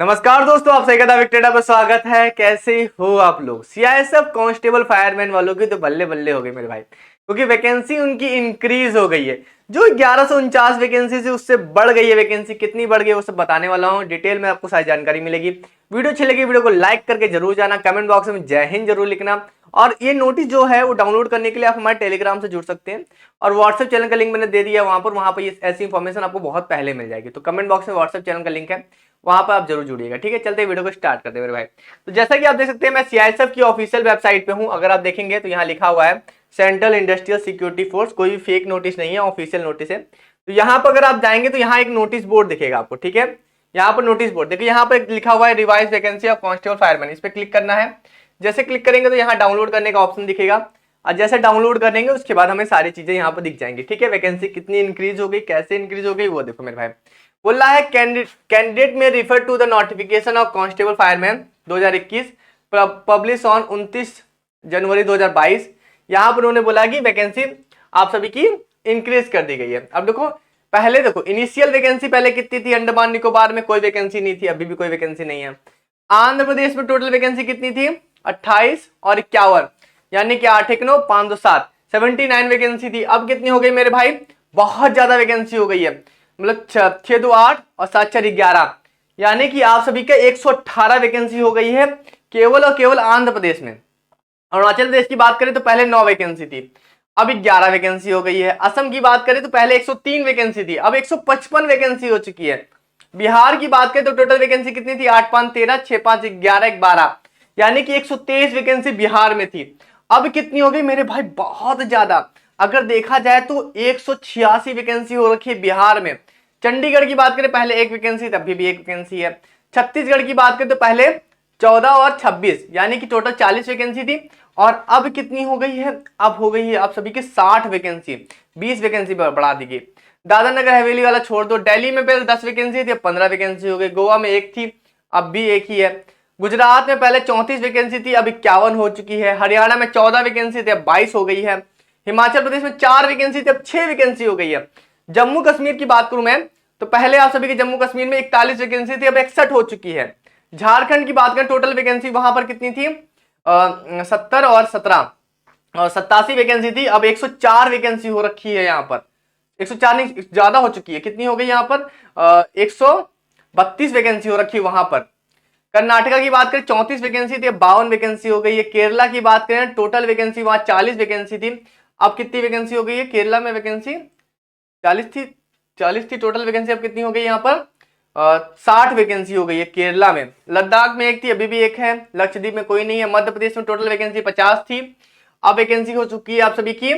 नमस्कार दोस्तों, आप सही कहा विक्टेडा पर स्वागत है। कैसे हो आप लोग? सीआईएसएफ कांस्टेबल फायरमैन वालों की तो बल्ले बल्ले हो गई मेरे भाई, क्योंकि वैकेंसी उनकी इंक्रीज हो गई है। जो 1149 वैकेंसी से उससे बढ़ गई है। वैकेंसी कितनी बढ़ गई है वो सब बताने वाला हूँ। डिटेल में आपको सारी जानकारी मिलेगी। वीडियो अच्छी लगी वीडियो को लाइक करके जरूर जाना, कमेंट बॉक्स में जय हिंद जरूर लिखना। और ये नोटिस जो है वो डाउनलोड करने के लिए आप हमारे टेलीग्राम से जुड़ सकते हैं, और व्हाट्सएप चैनल का लिंक मैंने दे दिया वहां पर ऐसी इंफॉर्मेशन आपको बहुत पहले मिल जाएगी। तो कमेंट बॉक्स में व्हाट्सएप चैनल का लिंक है, वहां पर आप जरूर जुड़िएगा। ठीक है, चलते हैं वीडियो को स्टार्ट करते हैं मेरे भाई। तो जैसा कि आप देख सकते हैं, मैं सीआईएसएफ की ऑफिशियल वेबसाइट पे हूं। अगर आप देखेंगे तो यहाँ लिखा हुआ है सेंट्रल इंडस्ट्रियल सिक्योरिटी फोर्स। कोई भी फेक नोटिस नहीं है, ऑफिशियल नोटिस है। तो यहाँ पर अगर आप जाएंगे तो यहाँ एक नोटिस बोर्ड दिखेगा आपको। ठीक है, यहाँ पर नोटिस बोर्ड देखिए, यहाँ पर लिखा हुआ है revise vacancy of constable fireman. इस पर क्लिक करना है। जैसे क्लिक करेंगे तो यहाँ डाउनलोड करने का ऑप्शन दिखेगा, और जैसे डाउनलोड करेंगे उसके बाद हमें सारी चीजें यहाँ पर दिख जाएंगी। ठीक है, वैकेंसी कितनी इंक्रीज हो गई, कैसे इंक्रीज हो गई वो देखो मेरे भाई। बोल रहा है कैंडिडेट में refer to the notification of constable fireman 2021 publish on 29 January 2022। यहाँ पर उन्होंने बोला कि वैकेंसी आप सभी की इंक्रीज कर दी गई है। अब देखो, पहले देखो इनिशियल वैकेंसी पहले कितनी थी? अंडमान निकोबार में कोई वैकेंसी नहीं थी, अभी भी कोई वैकेंसी नहीं है। आंध्र प्रदेश में टोटल वैकेंसी कितनी थी? 28 और 51, यानी कि 8 1 9 507 79 वैकेंसी थी। अब कितनी हो गई मेरे भाई? बहुत ज्यादा वैकेंसी हो गई है। मतलब 6 2 8 और 7 4 11, यानी कि आप सभी का 118 वैकेंसी हो गई है केवल और केवल आंध्र प्रदेश में। अरुणाचल प्रदेश की बात करें तो पहले 9 वैकेंसी थी, अब 11 वैकेंसी हो गई है। असम की बात करें तो पहले 103 वैकेंसी थी, अब 155 वैकेंसी हो चुकी है। बिहार की बात करें तो टोटल वैकेंसी कितनी थी? 8 5 13 6 5 11 12, यानी कि 123 वैकेंसी बिहार में थी। अब कितनी हो गई मेरे भाई? बहुत ज्यादा। अगर देखा जाए तो 186 वैकेंसी हो रखी है बिहार में। चंडीगढ़ की बात करें पहले 1 वैकेंसी, तभी भी 1 वैकेंसी है। छत्तीसगढ़ की बात करें तो पहले 14 और 26, यानी कि टोटल 40 वैकेंसी थी, और अब कितनी हो गई है? अब हो गई है आप सभी की 60 वैकेंसी, 20 वैकेंसी बढ़ा दी गई। दादरा नगर हवेली वाला छोड़ दो। दिल्ली में पहले 10 वैकेंसी थी, अब 15 वैकेंसी हो गई। गोवा में 1 थी, अब भी 1 ही है। गुजरात में पहले 34 वैकेंसी थी, अब 51 हो चुकी है। हरियाणा में 14 वैकेंसी थी, अब 22 हो गई है। हिमाचल प्रदेश में 4 वैकेंसी थी, अब 6 वैकेंसी हो गई है। जम्मू कश्मीर की बात करूं मैं तो पहले आप सभी की जम्मू कश्मीर में 41 वैकेंसी थी, अब 61 हो चुकी है। झारखंड की बात करें टोटल वैकेंसी वहां पर कितनी थी? 70 और 17 और 87 वैकेंसी थी, अब 104 वैकेंसी हो रखी है। यहाँ पर 104 नहीं, ज्यादा हो चुकी है। कितनी हो गई यहाँ पर? 132 वैकेंसी हो रखी है वहां पर। कर्नाटका की बात करें 34 वैकेंसी थी, अब 52 वैकेंसी हो गई है। केरला की बात करें टोटल वैकेंसी वहां 40 वैकेंसी थी, अब कितनी वैकेंसी हो गई है? केरला में वैकेंसी 40 थी टोटल वैकेंसी, अब कितनी हो गई यहाँ पर? 60 वैकेंसी हो गई है केरला में। लद्दाख में 1 थी, अभी भी 1 है। लक्षद्वीप में कोई नहीं है। मध्य प्रदेश में टोटल वैकेंसी 50 थी, अब वैकेंसी हो चुकी है आप सभी की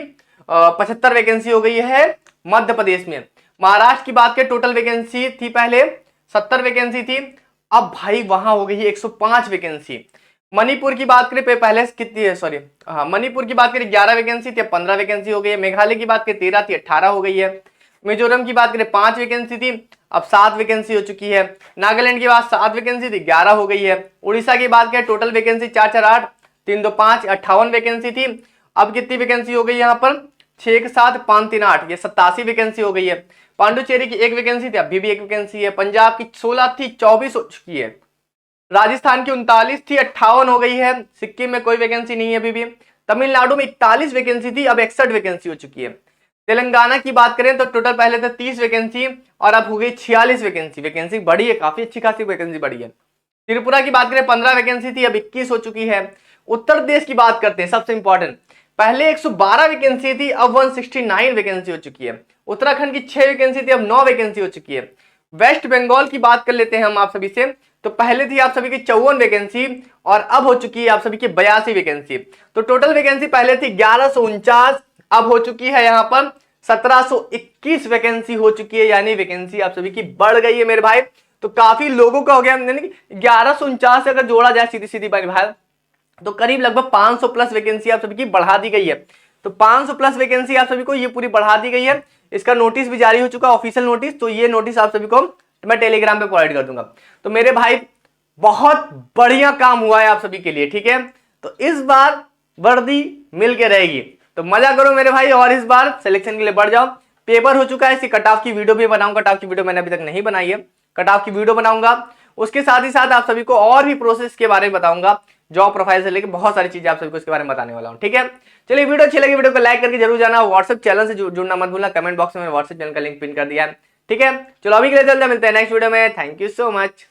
75 वैकेंसी हो गई है मध्य प्रदेश में। महाराष्ट्र की बात करें टोटल वैकेंसी थी पहले 70 वैकेंसी थी, अब भाई वहां हो गई है 105 वैकेंसी। मणिपुर की बात करें पहले कितनी है? सॉरी, हाँ, मणिपुर की बात करें 11 वैकेंसी थी, 15 वैकेंसी हो गई है। मेघालय की बात करें 13 थी, 18 हो गई है। मिजोरम की बात करें 5 वैकेंसी थी, अब 7 वैकेंसी हो चुकी है। नागालैंड की बात 7 वैकेंसी थी, 11 हो गई है। उड़ीसा की बात करें टोटल वैकेंसी 4 4 8 3 2 5 58 वैकेंसी थी, अब कितनी वैकेंसी हो गई यहाँ पर? 6 1 7 5 3 8, ये 87 वैकेंसी हो गई है। पांडुचेरी की 1 वैकेंसी थी, अभी भी 1 वैकेंसी है। पंजाब की 16 थी, 24 हो चुकी है। राजस्थान की 39 थी, 58 हो गई है। सिक्किम में कोई वैकेंसी नहीं है अभी भी। तमिलनाडु में 41 वैकेंसी थी, अब 61 वैकेंसी हो चुकी है। तेलंगाना की बात करें तो टोटल पहले था 30 वैकेंसी, और अब हो गई 46 वैकेंसी। वैकेंसी बढ़ी है, काफी अच्छी खासी वैकेंसी बढ़ी है। त्रिपुरा की बात करें 15 वैकेंसी थी, अब 21 हो चुकी है। उत्तर प्रदेश की बात करते हैं, सबसे इंपॉर्टेंट, पहले 112 वैकेंसी थी, अब 169 वैकेंसी हो चुकी है। उत्तराखंड की 6 वैकेंसी थी, अब 9 वैकेंसी हो चुकी है। वेस्ट बंगाल की बात कर लेते हैं हम आप सभी से, तो पहले थी आप सभी की 54 वैकेंसी, और अब हो चुकी है आप सभी की 82 वैकेंसी। तो टोटल वैकेंसी पहले थी 1149, अब हो चुकी है यहाँ पर 1721 वैकेंसी हो चुकी है, यानी वैकेंसी आप सभी की बढ़ गई है मेरे भाई। तो काफी लोगों का हो गया, 1149 से अगर जोड़ा जाए सीधी सीधी भाई तो करीब लगभग 500 प्लस वैकेंसी आप सभी की बढ़ा दी गई है। तो 500 प्लस वैकेंसी आप सभी को ये पूरी बढ़ा दी गई है। इसका नोटिस भी जारी हो चुका है, ऑफिशियल नोटिस। तो ये नोटिस आप सभी को मैं टेलीग्राम पे प्रोवाइड कर दूंगा। तो मेरे भाई बहुत बढ़िया काम हुआ है आप सभी के लिए, ठीक है। तो इस बार वर्दी मिल के रहेगी, तो मजा करो मेरे भाई, और इस बार सिलेक्शन के लिए बढ़ जाओ। पेपर हो चुका है, इसकी कट ऑफ की वीडियो भी बनाऊंगा। कट ऑफ की वीडियो मैंने अभी तक नहीं बनाई है, कट ऑफ की वीडियो बनाऊंगा। उसके साथ ही साथ आप सभी को और भी प्रोसेस के बारे में बताऊंगा, जॉब प्रोफाइल से लेकर बहुत सारी चीजें आप सभी को इसके बारे में बताने वाला हूं। ठीक है, चलिए वीडियो अच्छी लगी वीडियो को लाइक करके जरूर जाना, व्हाट्सएप चैनल से जुड़ना मत भूलना, कमेंट बॉक्स में व्हाट्सएप चैनल का लिंक पिन कर दिया है। ठीक है, चलो अभी के लिए चलते हैं, मिलते हैं नेक्स्ट वीडियो में। Thank you so much.